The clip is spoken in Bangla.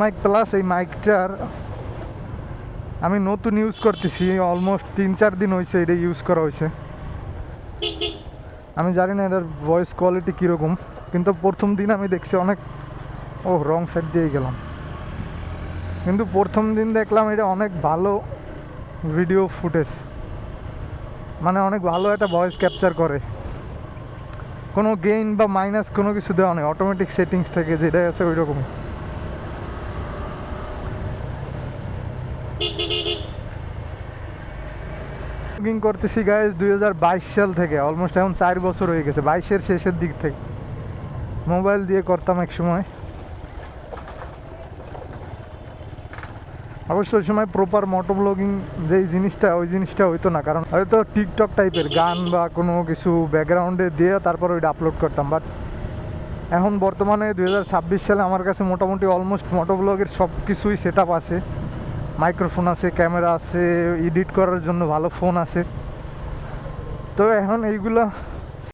মাইক প্লাস এই মাইকটার আমি নতুন ইউজ করতেছি, অলমোস্ট 3-4 দিন হয়েছে এটা ইউজ করা হয়েছে। আমি জানি না এটার ভয়েস কোয়ালিটি কীরকম, কিন্তু প্রথম দিন আমি দেখছি অনেক রং সাইড দিয়ে গেলাম, কিন্তু প্রথম দিন দেখলাম এটা অনেক ভালো ভিডিও ফুটেজ, মানে অনেক ভালো একটা ভয়েস ক্যাপচার করে। কোনো গেইন বা মাইনাস কোনো কিছু দেওয়া নেই, অটোমেটিক সেটিংস থেকে যেটা আছে ওই রকমই। ব্লগিং করতেছি গাইজ 2022 সাল থেকে, অলমোস্ট এখন 4 বছর হয়ে গেছে। 22-এর শেষের দিক থেকে মোবাইল দিয়ে করতাম এক সময়। অবশ্য ওই সময় প্রপার মোটো ব্লগিং যেই জিনিসটা, ওই জিনিসটা হইতো না, কারণ হয়তো টিকটক টাইপের গান বা কোনো কিছু ব্যাকগ্রাউন্ডে দিয়ে তারপর ওইটা আপলোড করতাম। বাট এখন বর্তমানে 2026 সালে আমার কাছে মোটামুটি অলমোস্ট মোটো ব্লগের সব কিছুই সেট আপ আছে। মাইক্রোফোন আছে, ক্যামেরা আছে, এডিট করার জন্য ভালো ফোন আছে। তো এখন এইগুলো